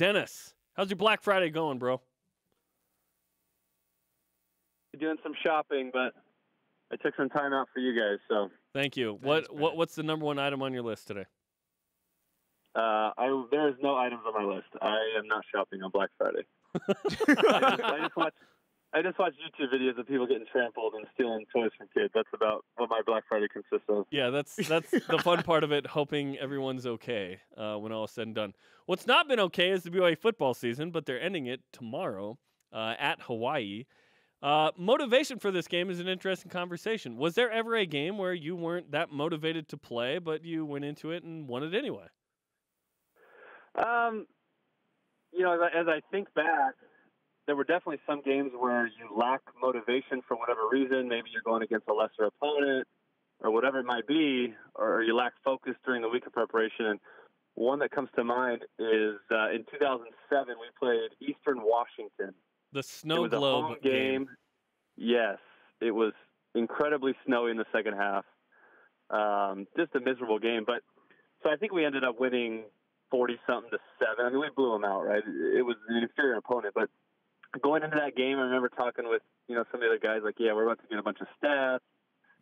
Dennis, how's your Black Friday going, bro? Doing some shopping, but I took some time out for you guys, so. Thank you. What's the number one item on your list today? There is no items on my list. I am not shopping on Black Friday. I just watch YouTube videos of people getting trampled and stealing toys from kids. That's about what my Black Friday consists of. Yeah, that's the fun part of it, hoping everyone's okay when all is said and done. What's not been okay is the BYU football season, but they're ending it tomorrow at Hawaii. Motivation for this game is an interesting conversation. Was there ever a game where you weren't that motivated to play, but you went into it and won it anyway? As I think back, there were definitely some games where you lack motivation for whatever reason. Maybe you're going against a lesser opponent or whatever it might be, or you lack focus during the week of preparation. And one that comes to mind is in 2007, we played Eastern Washington. The snow globe it was a home game. Yes, it was incredibly snowy in the second half. Just a miserable game. But so I think we ended up winning 40-something to 7. I mean, we blew them out, right? It was an inferior opponent, but going into that game, I remember talking with, some of the other guys like, yeah, we're about to get a bunch of stats.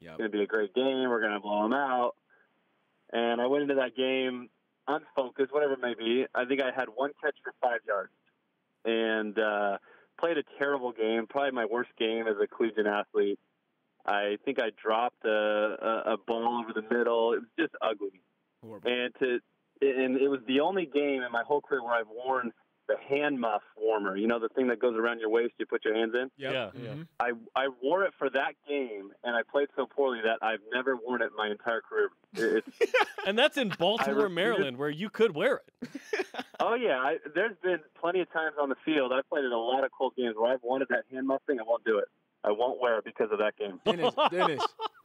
Yep. It's going to be a great game. We're going to blow them out. And I went into that game unfocused, whatever it may be. I think I had one catch for 5 yards and played a terrible game, probably my worst game as a collegiate athlete. I think I dropped a ball over the middle. It was just ugly. Horrible. And it was the only game in my whole career where I've worn the hand muff warmer, the thing that goes around your waist you put your hands in? Yep. Yeah. Mm-hmm. I wore it for that game, and I played so poorly that I've never worn it my entire career. And that's in Baltimore, Maryland, where you could wear it. Oh, yeah. There's been plenty of times on the field. I've played in a lot of cold games where I've wanted that hand muff thing. I won't do it. I won't wear it because of that game.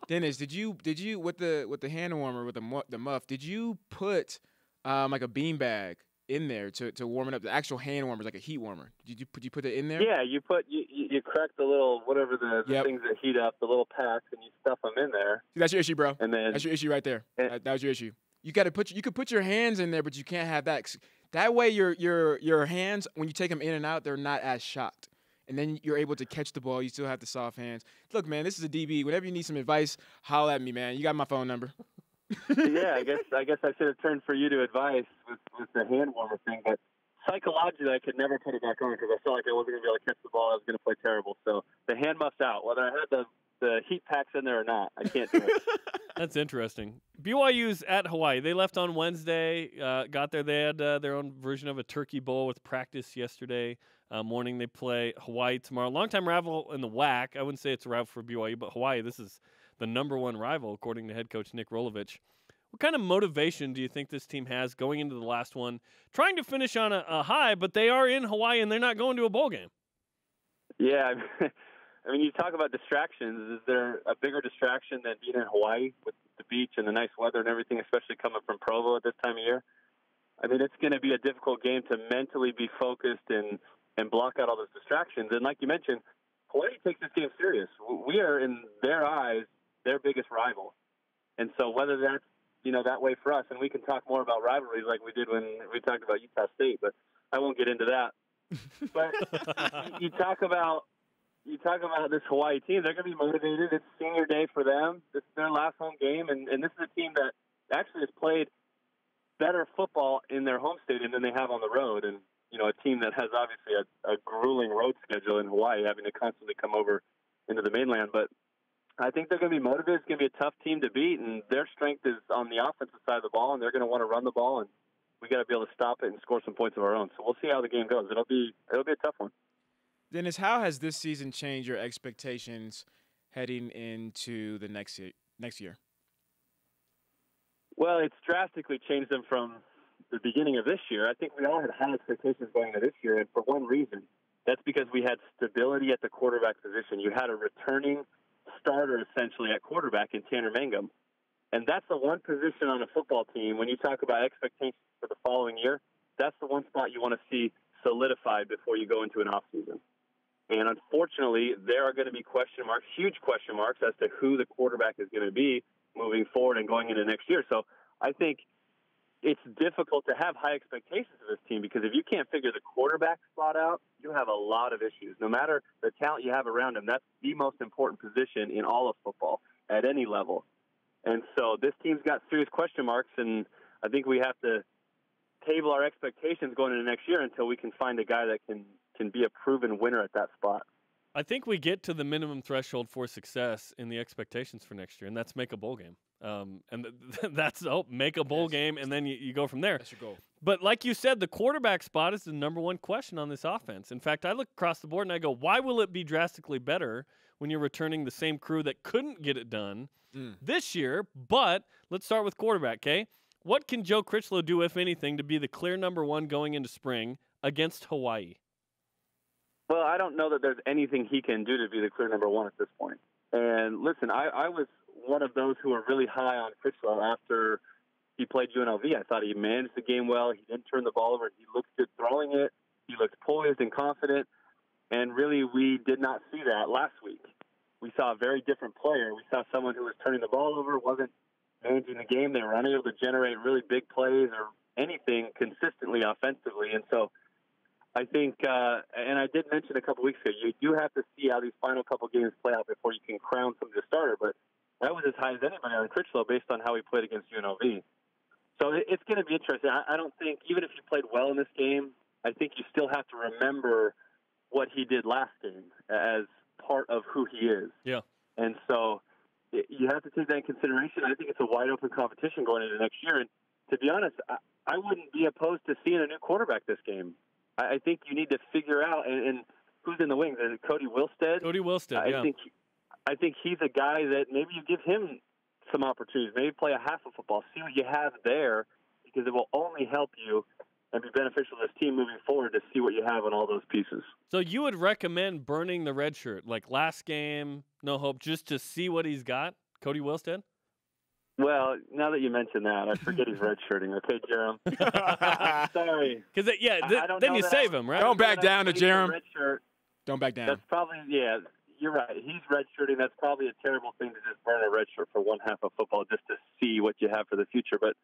Dennis, did you with the hand warmer, with the muff, did you put like a beanbag in there to warm it up? The actual hand warmer, like a heat warmer. Did you put it in there? Yeah, you crack the little whatever the things that heat up, the little packs, and you stuff them in there. See, that's your issue, bro. And then that's your issue right there. That was your issue. You got to you could put your hands in there, but you can't have that. That way, your hands, when you take them in and out, they're not as shocked. And then you're able to catch the ball. You still have the soft hands. Look, man, this is a DB. Whenever you need some advice, holler at me, man. You got my phone number. Yeah, I guess I should have turned for you to advice with the hand warmer thing. But psychologically, I could never put it back on because I felt like I wasn't going to be able to catch the ball. I was going to play terrible. So the hand muff's out. Whether I had the heat packs in there or not, I can't do it. That's interesting. BYU's at Hawaii. They left on Wednesday, got there. They had their own version of a turkey bowl with practice yesterday morning. They play Hawaii tomorrow. Longtime rival in the WAC. I wouldn't say it's a rival for BYU, but Hawaii, this is the number one rival, according to head coach Nick Rolovich. What kind of motivation do you think this team has going into the last one, trying to finish on a high, but they are in Hawaii and they're not going to a bowl game? Yeah, I mean, you talk about distractions. Is there a bigger distraction than being in Hawaii with the beach and the nice weather and everything, especially coming from Provo at this time of year? I mean, it's going to be a difficult game to mentally be focused and block out all those distractions. And like you mentioned, Hawaii takes this game serious. We are, in their eyes, their biggest rival. And so whether that's, that way for us, and we can talk more about rivalries like we did when we talked about Utah State, but I won't get into that. But you talk about this Hawaii team, they're going to be motivated. It's senior day for them. It's their last home game, and this is a team that actually has played better football in their home stadium than they have on the road. And, a team that has obviously a grueling road schedule in Hawaii, having to constantly come over into the mainland. But I think they're going to be motivated. It's going to be a tough team to beat, and their strength is on the offensive side of the ball, and they're going to want to run the ball, and we got to be able to stop it and score some points of our own. So we'll see how the game goes. It'll be a tough one. Dennis, how has this season changed your expectations heading into the next year? Well, it's drastically changed them from the beginning of this year. I think we all had high expectations going into this year, and for one reason. That's because we had stability at the quarterback position. You had a returning starter, essentially, at quarterback in Tanner Mangum. And that's the one position on a football team, when you talk about expectations for the following year, that's the one spot you want to see solidified before you go into an offseason. And unfortunately, there are going to be question marks, huge question marks, as to who the quarterback is going to be moving forward and going into next year. So I think it's difficult to have high expectations of this team because if you can't figure the quarterback spot out, you have a lot of issues. No matter the talent you have around him, that's the most important position in all of football at any level. And so this team's got serious question marks, and I think we have to table our expectations going into next year until we can find a guy that can be a proven winner at that spot. I think we get to the minimum threshold for success in the expectations for next year, and that's make a bowl game. That's make a bowl game, and then you go from there. That's your goal. But like you said, the quarterback spot is the number one question on this offense. In fact, I look across the board and I go, why will it be drastically better when you're returning the same crew that couldn't get it done this year? But let's start with quarterback, okay? What can Joe Critchlow do, if anything, to be the clear number one going into spring against Hawaii? Well, I don't know that there's anything he can do to be the clear number one at this point. And listen, I was one of those who were really high on Critchlow after he played UNLV. I thought he managed the game well. He didn't turn the ball over. He looked good throwing it. He looked poised and confident. And really, we did not see that last week. We saw a very different player. We saw someone who was turning the ball over, wasn't managing the game. They were unable to generate really big plays or anything consistently offensively. And so I think, and I did mention a couple weeks ago, you do have to see how these final couple games play out before you can crown somebody a starter. But that was as high as anybody on Critchlow based on how he played against UNLV. So it's going to be interesting. I don't think, even if you played well in this game, I think you still have to remember what he did last game as part of who he is. Yeah. And so you have to take that in consideration. I think it's a wide-open competition going into next year. And to be honest, I wouldn't be opposed to seeing a new quarterback this game. I think you need to figure out, and who's in the wings? Is it Cody Wilstead? Cody Wilstead, yeah. I think he's a guy that maybe you give him some opportunities. Maybe play a half of football, see what you have there, because it will only help you and be beneficial to this team moving forward to see what you have on all those pieces. So you would recommend burning the red shirt, like last game, no hope, just to see what he's got, Cody Wilstead? Well, now that you mention that, I forget he's redshirting. Okay, Jerem. Sorry. Because then you save him, right? Don't back down to Jerem. Don't back down. That's probably, yeah, you're right. He's redshirting. That's probably a terrible thing to just burn a red shirt for one half of football just to see what you have for the future. But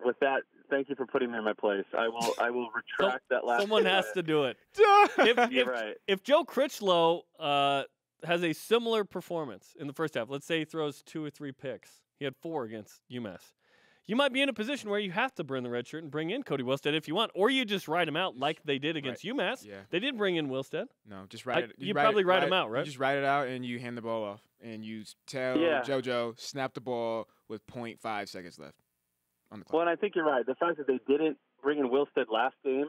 with that, thank you for putting me in my place. I will retract that last. Someone has to do it. You're right. If Joe Critchlow has a similar performance in the first half, let's say he throws 2 or 3 picks. He had 4 against UMass. You might be in a position where you have to burn the red shirt and bring in Cody Wilstead if you want, or you just write him out like they did against UMass. Yeah. They did bring in Wilstead. No, just write it. You probably write him out, right? You just write it out and you hand the ball off, and you tell Jojo snap the ball with 0.5 seconds left on the clock. Well, and I think you're right. The fact that they didn't bring in Wilstead last game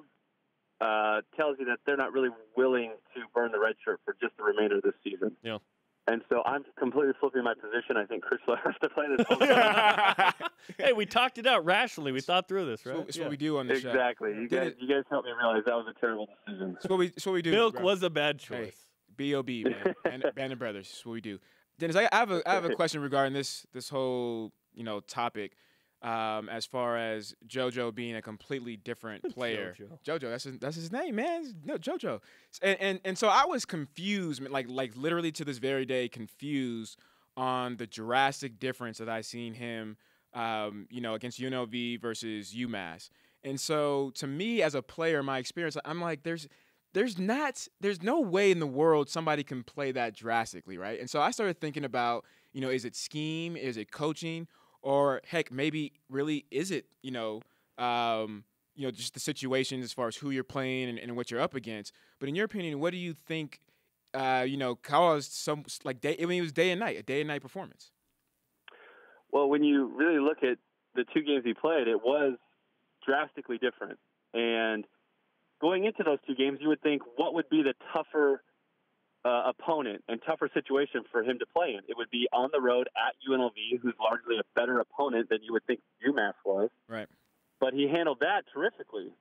tells you that they're not really willing to burn the red shirt for just the remainder of this season. Yeah. And so I'm completely flipping my position. I think Critchlow has to play this whole game. Hey, we talked it out rationally. We thought through this, right? It's what we do on the show. Exactly. You guys helped me realize that was a terrible decision. It's what we do. Milk was a bad choice. Hey, B.O.B., man. Band of Brothers. It's what we do. Dennis, I have a question regarding this whole topic. As far as Jojo being a completely different player. Jojo, that's his name, man. No, Jojo. And so I was confused, like literally to this very day, confused on the drastic difference that I seen him, against UNLV versus UMass. And so to me as a player, my experience, I'm like, there's no way in the world somebody can play that drastically, right? And so I started thinking about, is it scheme? Is it coaching? Or heck, maybe really is it, just the situation as far as who you're playing and what you're up against. But in your opinion, what do you think, caused it was day and night, a day and night performance? Well, when you really look at the 2 games he played, it was drastically different. And going into those 2 games, you would think, what would be the tougher opponent and tougher situation for him to play in? It would be on the road at UNLV, who's largely a better opponent than you would think UMass was. Right. But he handled that terrifically.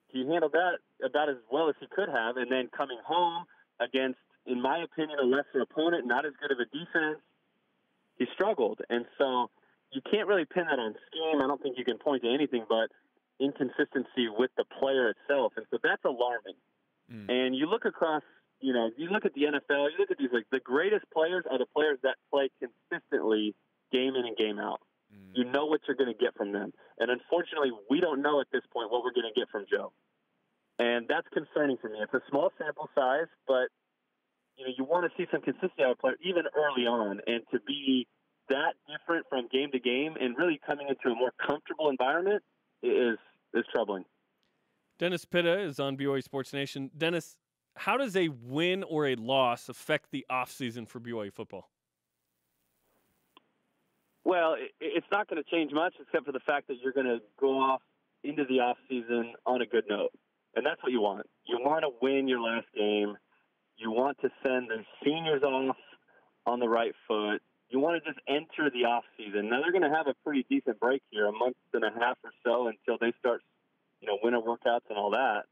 He handled that about as well as he could have, and then coming home against, in my opinion, a lesser opponent, not as good of a defense, he struggled. And so you can't really pin that on scheme. I don't think you can point to anything but inconsistency with the player itself. And so that's alarming. And you look across, you look at the NFL, you look at these, the greatest players are the players that play consistently game in and game out. You know what you're going to get from them. And unfortunately, we don't know at this point what we're going to get from Joe. And that's concerning for me. It's a small sample size, but you want to see some consistency out of players even early on, and to be that different from game to game and really coming into a more comfortable environment is troubling. Dennis Pitta is on BYU Sports Nation. Dennis, how does a win or a loss affect the offseason for BYU football? Well, it's not going to change much except for the fact that you're going to go off into the offseason on a good note. And that's what you want. You want to win your last game. You want to send the seniors off on the right foot. You want to just enter the offseason. Now, they're going to have a pretty decent break here, a month and a half or so until they start, winter workouts and all that.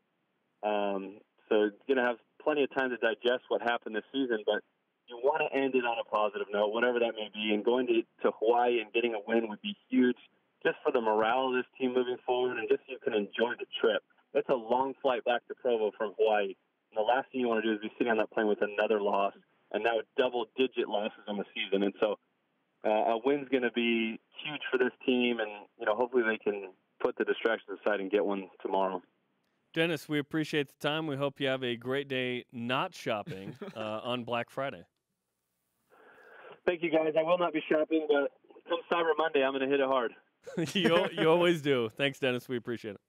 So you're going to have plenty of time to digest what happened this season, but you want to end it on a positive note, whatever that may be. And going to Hawaii and getting a win would be huge just for the morale of this team moving forward and just so you can enjoy the trip. That's a long flight back to Provo from Hawaii. And the last thing you want to do is be sitting on that plane with another loss, and now double-digit losses on the season. And so a win's going to be huge for this team, and hopefully they can put the distractions aside and get one tomorrow. Dennis, we appreciate the time. We hope you have a great day not shopping on Black Friday. Thank you, guys. I will not be shopping, but come Cyber Monday, I'm going to hit it hard. You always do. Thanks, Dennis. We appreciate it.